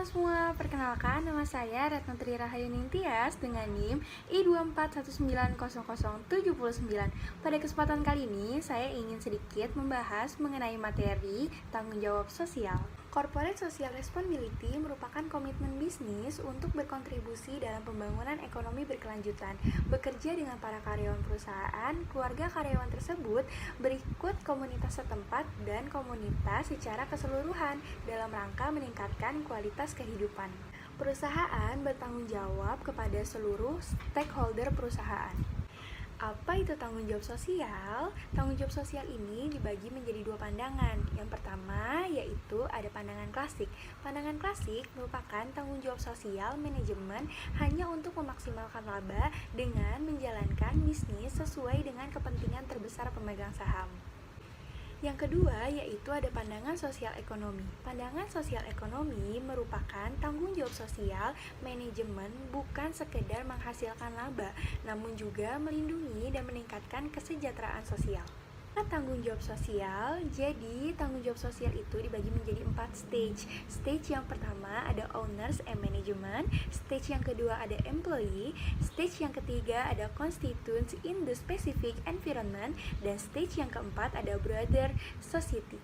teman-teman semua, perkenalkan nama saya Retno Tri Rahayu Ningtyas dengan NIM I241900079. Pada kesempatan kali ini, saya ingin sedikit membahas mengenai materi tanggung jawab sosial. Corporate Social Responsibility merupakan komitmen bisnis untuk berkontribusi dalam pembangunan ekonomi berkelanjutan, bekerja dengan para karyawan perusahaan, keluarga karyawan tersebut, berikut komunitas setempat dan komunitas secara keseluruhan dalam rangka meningkatkan kualitas kehidupan. Perusahaan bertanggung jawab kepada seluruh stakeholder perusahaan. Apa itu tanggung jawab sosial? Tanggung jawab sosial ini dibagi menjadi dua pandangan. Yang pertama yaitu ada pandangan klasik. Pandangan klasik merupakan tanggung jawab sosial manajemen hanya untuk memaksimalkan laba dengan menjalankan bisnis sesuai dengan kepentingan terbesar pemegang saham. Yang kedua yaitu ada pandangan sosial ekonomi. Pandangan sosial ekonomi merupakan tanggung jawab sosial manajemen bukan sekedar menghasilkan laba, namun juga melindungi dan meningkatkan kesejahteraan sosial. Tanggung jawab sosial, jadi tanggung jawab sosial itu dibagi menjadi 4 stage. Stage yang pertama ada owners and management, stage yang kedua ada employee, stage yang ketiga ada constituents in the specific environment, dan stage yang keempat ada broader society.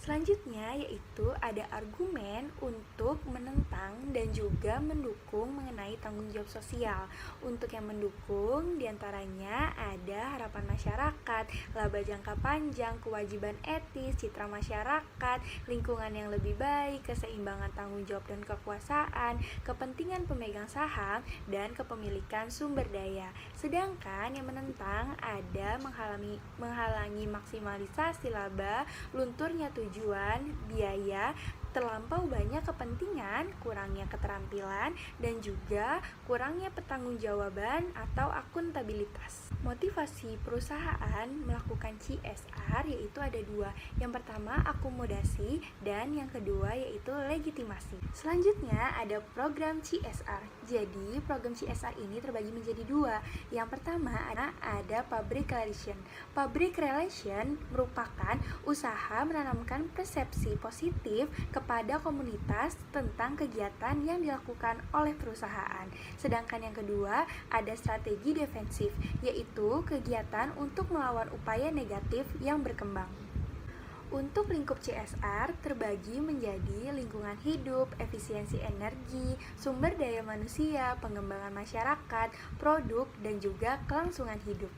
Selanjutnya yaitu ada argumen untuk menentang dan juga mendukung mengenai tanggung jawab sosial. Untuk yang mendukung diantaranya ada harapan masyarakat, laba jangka panjang, kewajiban etis, citra masyarakat, lingkungan yang lebih baik, keseimbangan tanggung jawab dan kekuasaan, kepentingan pemegang saham, dan kepemilikan sumber daya. Sedangkan yang menentang ada menghalangi maksimalisasi laba, lunturnya tujuan, biaya, terlampau banyak kepentingan, kurangnya keterampilan, dan juga kurangnya pertanggungjawaban atau akuntabilitas. Motivasi perusahaan melakukan CSR yaitu ada dua. Yang pertama akomodasi dan yang kedua yaitu legitimasi. Selanjutnya ada program CSR. Jadi program CSR ini terbagi menjadi dua. Yang pertama ada public relation. Public relation merupakan usaha menanamkan persepsi positif kepada komunitas tentang kegiatan yang dilakukan oleh perusahaan. Sedangkan yang kedua ada strategi defensif, yaitu kegiatan untuk melawan upaya negatif yang berkembang. Untuk lingkup CSR terbagi menjadi lingkungan hidup, efisiensi energi, sumber daya manusia, pengembangan masyarakat, produk, dan juga kelangsungan hidup.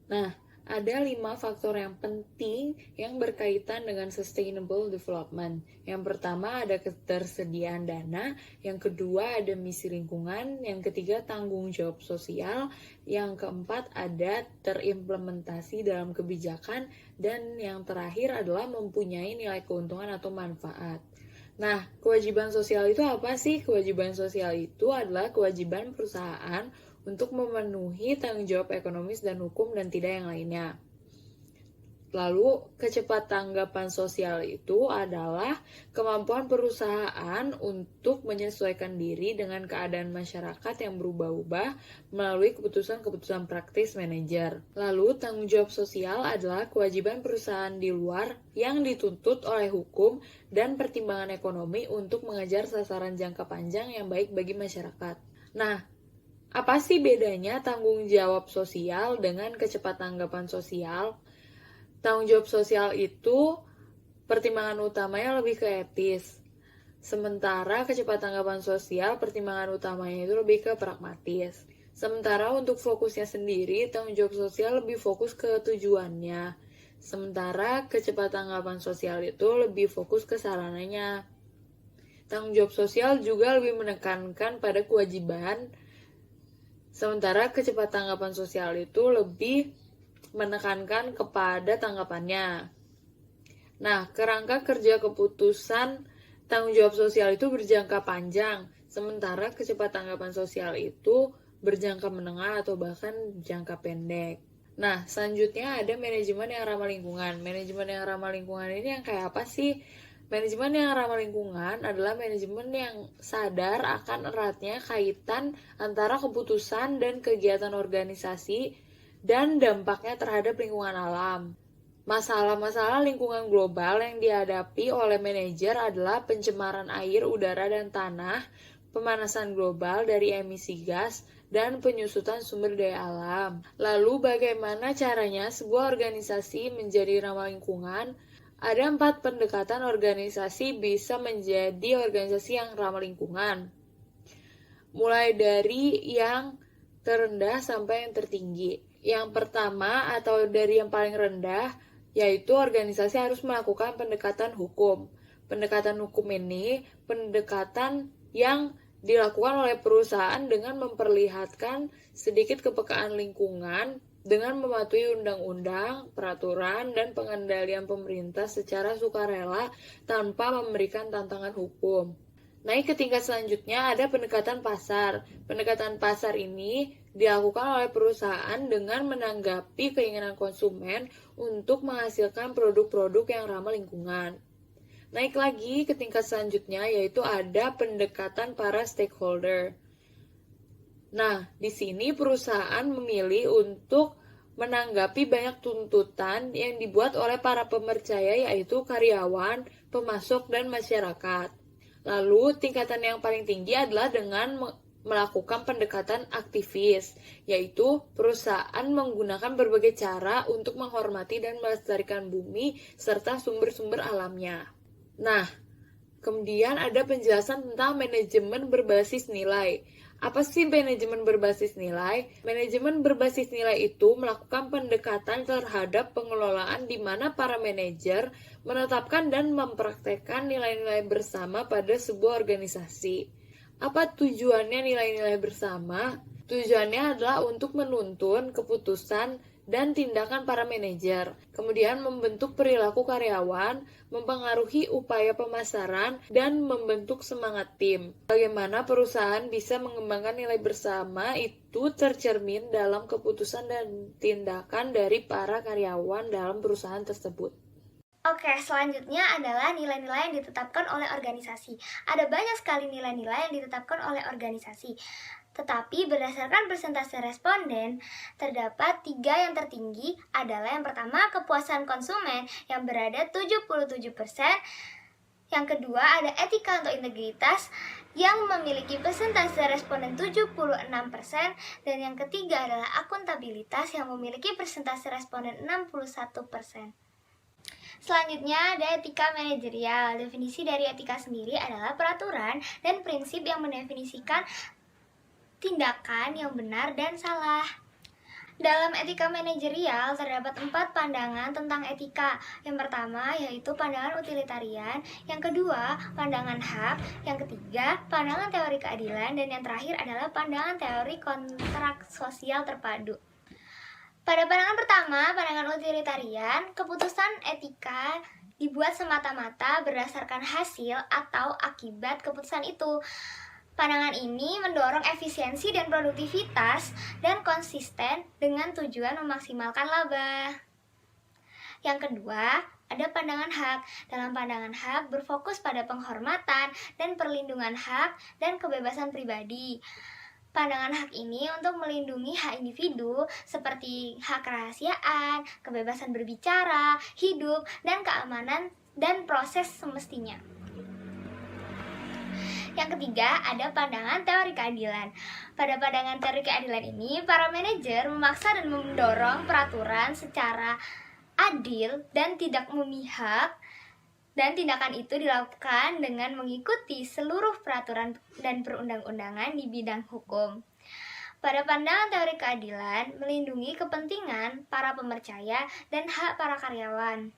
Nah, ada 5 faktor yang penting yang berkaitan dengan sustainable development. Yang pertama ada ketersediaan dana, yang kedua ada misi lingkungan, yang ketiga tanggung jawab sosial, yang keempat ada terimplementasi dalam kebijakan, dan yang terakhir adalah mempunyai nilai keuntungan atau manfaat. Nah, kewajiban sosial itu apa sih? Kewajiban sosial itu adalah kewajiban perusahaan untuk memenuhi tanggung jawab ekonomis dan hukum dan tidak yang lainnya. Lalu, kecepatan tanggapan sosial itu adalah kemampuan perusahaan untuk menyesuaikan diri dengan keadaan masyarakat yang berubah-ubah melalui keputusan-keputusan praktis manajer. Lalu, tanggung jawab sosial adalah kewajiban perusahaan di luar yang dituntut oleh hukum dan pertimbangan ekonomi untuk mengejar sasaran jangka panjang yang baik bagi masyarakat. Nah, apa sih bedanya tanggung jawab sosial dengan kecepatan tanggapan sosial? Tanggung jawab sosial itu pertimbangan utamanya lebih ke etis. Sementara kecepatan tanggapan sosial pertimbangan utamanya itu lebih ke pragmatis. Sementara untuk fokusnya sendiri, tanggung jawab sosial lebih fokus ke tujuannya. Sementara kecepatan tanggapan sosial itu lebih fokus ke sarananya. Tanggung jawab sosial juga lebih menekankan pada kewajiban. Sementara kecepatan tanggapan sosial itu lebih menekankan kepada tanggapannya. Nah, kerangka kerja keputusan tanggung jawab sosial itu berjangka panjang, sementara kecepatan tanggapan sosial itu berjangka menengah atau bahkan jangka pendek. Nah, selanjutnya ada manajemen yang ramah lingkungan. Manajemen yang ramah lingkungan ini yang kayak apa sih? Manajemen yang ramah lingkungan adalah manajemen yang sadar akan eratnya kaitan antara keputusan dan kegiatan organisasi dan dampaknya terhadap lingkungan alam. Masalah-masalah lingkungan global yang dihadapi oleh manajer adalah pencemaran air, udara, dan tanah, pemanasan global dari emisi gas, dan penyusutan sumber daya alam. Lalu bagaimana caranya sebuah organisasi menjadi ramah lingkungan? Ada 4 pendekatan organisasi bisa menjadi organisasi yang ramah lingkungan. Mulai dari yang terendah sampai yang tertinggi. Yang pertama atau dari yang paling rendah, yaitu organisasi harus melakukan pendekatan hukum. Pendekatan hukum ini pendekatan yang dilakukan oleh perusahaan dengan memperlihatkan sedikit kepekaan lingkungan dengan mematuhi undang-undang, peraturan, dan pengendalian pemerintah secara sukarela tanpa memberikan tantangan hukum. Naik ke tingkat selanjutnya ada pendekatan pasar. Pendekatan pasar ini dilakukan oleh perusahaan dengan menanggapi keinginan konsumen untuk menghasilkan produk-produk yang ramah lingkungan. Naik lagi ke tingkat selanjutnya yaitu ada pendekatan para stakeholder. Nah, di sini perusahaan memilih untuk menanggapi banyak tuntutan yang dibuat oleh para pemercaya yaitu karyawan, pemasok, dan masyarakat. Lalu, tingkatan yang paling tinggi adalah dengan melakukan pendekatan aktivis, yaitu perusahaan menggunakan berbagai cara untuk menghormati dan melestarikan bumi serta sumber-sumber alamnya. Nah, kemudian ada penjelasan tentang manajemen berbasis nilai. Apa sih manajemen berbasis nilai? Manajemen berbasis nilai itu melakukan pendekatan terhadap pengelolaan di mana para manajer menetapkan dan mempraktekkan nilai-nilai bersama pada sebuah organisasi. Apa tujuannya nilai-nilai bersama? Tujuannya adalah untuk menuntun keputusan dan tindakan para manajer, kemudian membentuk perilaku karyawan, mempengaruhi upaya pemasaran, dan membentuk semangat tim. Bagaimana perusahaan bisa mengembangkan nilai bersama itu tercermin dalam keputusan dan tindakan dari para karyawan dalam perusahaan tersebut. Oke, selanjutnya adalah nilai-nilai yang ditetapkan oleh organisasi. Ada banyak sekali nilai-nilai yang ditetapkan oleh organisasi. Tetapi berdasarkan persentase responden, terdapat 3 yang tertinggi adalah yang pertama kepuasan konsumen yang berada 77%, yang kedua ada etika untuk integritas yang memiliki persentase responden 76%, dan yang ketiga adalah akuntabilitas yang memiliki persentase responden 61%. Selanjutnya ada etika manajerial. Definisi dari etika sendiri adalah peraturan dan prinsip yang mendefinisikan tindakan yang benar dan salah. Dalam etika manajerial terdapat 4 pandangan tentang etika. Yang pertama yaitu pandangan utilitarian, yang kedua pandangan hak, yang ketiga pandangan teori keadilan, dan yang terakhir adalah pandangan teori kontrak sosial terpadu. Pada pandangan pertama, pandangan utilitarian, keputusan etika dibuat semata-mata berdasarkan hasil atau akibat keputusan itu. Pandangan ini mendorong efisiensi dan produktivitas dan konsisten dengan tujuan memaksimalkan laba. Yang kedua, ada pandangan hak. Dalam pandangan hak berfokus pada penghormatan dan perlindungan hak dan kebebasan pribadi. Pandangan hak ini untuk melindungi hak individu seperti hak kerahasiaan, kebebasan berbicara, hidup, dan keamanan dan proses semestinya. Yang ketiga, ada pandangan teori keadilan. Pada pandangan teori keadilan ini, para manajer memaksa dan mendorong peraturan secara adil dan tidak memihak, dan tindakan itu dilakukan dengan mengikuti seluruh peraturan dan perundang-undangan di bidang hukum. Pada pandangan teori keadilan, melindungi kepentingan para pemercaya dan hak para karyawan.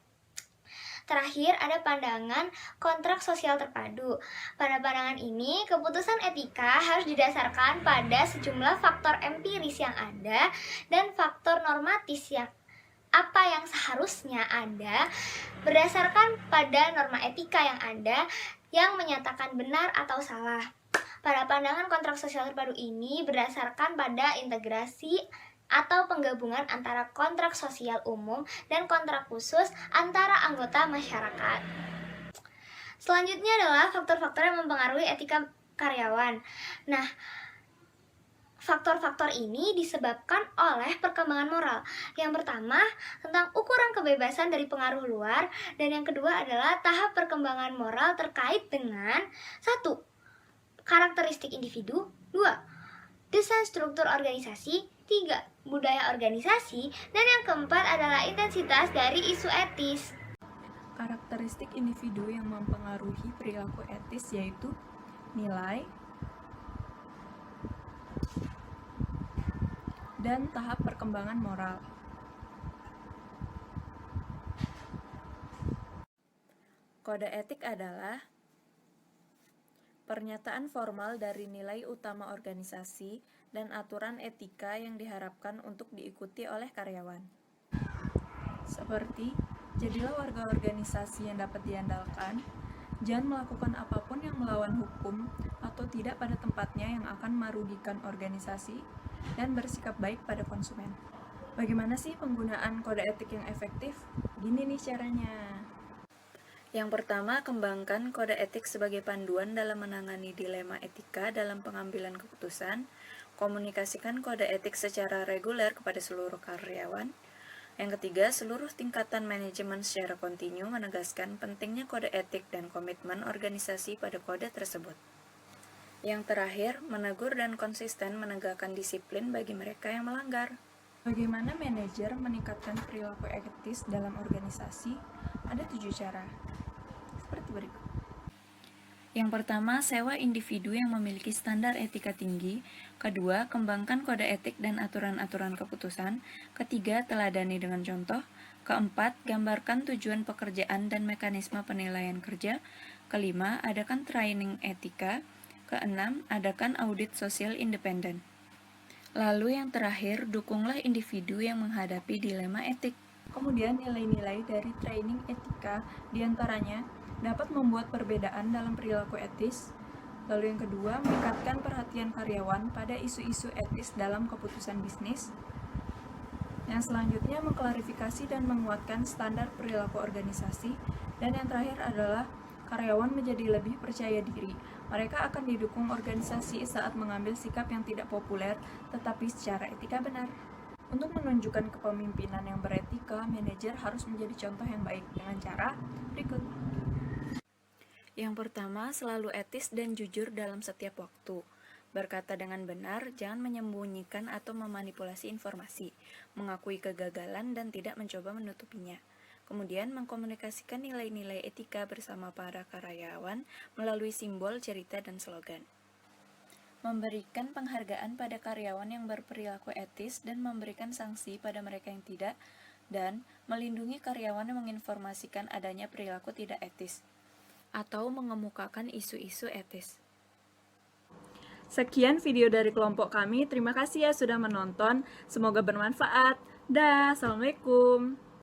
Terakhir, ada pandangan kontrak sosial terpadu. Pada pandangan ini, keputusan etika harus didasarkan pada sejumlah faktor empiris yang ada dan faktor normatif yang apa yang seharusnya ada berdasarkan pada norma etika yang ada yang menyatakan benar atau salah. Pada pandangan kontrak sosial terpadu ini berdasarkan pada integrasi atau penggabungan antara kontrak sosial umum dan kontrak khusus antara anggota masyarakat. Selanjutnya adalah faktor-faktor yang mempengaruhi etika karyawan. Nah, Faktor-faktor ini disebabkan oleh perkembangan moral. Yang pertama, tentang ukuran kebebasan dari pengaruh luar, dan yang kedua adalah tahap perkembangan moral terkait dengan 1. Karakteristik individu, 2. Desain struktur organisasi, 3. Budaya organisasi, dan yang keempat adalah intensitas dari isu etis. Karakteristik individu yang mempengaruhi perilaku etis yaitu nilai dan tahap perkembangan moral. Kode etik adalah pernyataan formal dari nilai utama organisasi dan aturan etika yang diharapkan untuk diikuti oleh karyawan. Seperti, jadilah warga organisasi yang dapat diandalkan, jangan melakukan apapun yang melawan hukum atau tidak pada tempatnya yang akan merugikan organisasi, dan bersikap baik pada konsumen. Bagaimana sih penggunaan kode etik yang efektif? Gini nih caranya. Yang pertama, kembangkan kode etik sebagai panduan dalam menangani dilema etika dalam pengambilan keputusan. Komunikasikan kode etik secara reguler kepada seluruh karyawan. Yang ketiga, seluruh tingkatan manajemen secara kontinu menegaskan pentingnya kode etik dan komitmen organisasi pada kode tersebut. Yang terakhir, menegur dan konsisten menegakkan disiplin bagi mereka yang melanggar. Bagaimana manajer meningkatkan perilaku etis dalam organisasi? Ada 7 cara. Seperti berikut. Yang pertama, sewa individu yang memiliki standar etika tinggi. Kedua, kembangkan kode etik dan aturan-aturan keputusan. Ketiga, teladani dengan contoh. Keempat, gambarkan tujuan pekerjaan dan mekanisme penilaian kerja. Kelima, adakan training etika. Keenam, adakan audit sosial independen. Lalu yang terakhir, dukunglah individu yang menghadapi dilema etik. Kemudian nilai-nilai dari training etika diantaranya dapat membuat perbedaan dalam perilaku etis. Lalu yang kedua, meningkatkan perhatian karyawan pada isu-isu etis dalam keputusan bisnis. Yang selanjutnya, mengklarifikasi dan menguatkan standar perilaku organisasi. Dan yang terakhir adalah karyawan menjadi lebih percaya diri. Mereka akan didukung organisasi saat mengambil sikap yang tidak populer, tetapi secara etika benar. Untuk menunjukkan kepemimpinan yang beretika, manajer harus menjadi contoh yang baik dengan cara berikut. Yang pertama, selalu etis dan jujur dalam setiap waktu. Berkata dengan benar, jangan menyembunyikan atau memanipulasi informasi, mengakui kegagalan dan tidak mencoba menutupinya. Kemudian mengkomunikasikan nilai-nilai etika bersama para karyawan melalui simbol, cerita, dan slogan. Memberikan penghargaan pada karyawan yang berperilaku etis dan memberikan sanksi pada mereka yang tidak, dan melindungi karyawan yang menginformasikan adanya perilaku tidak etis, atau mengemukakan isu-isu etis. Sekian video dari kelompok kami, terima kasih ya sudah menonton, semoga bermanfaat. Dah, Assalamualaikum.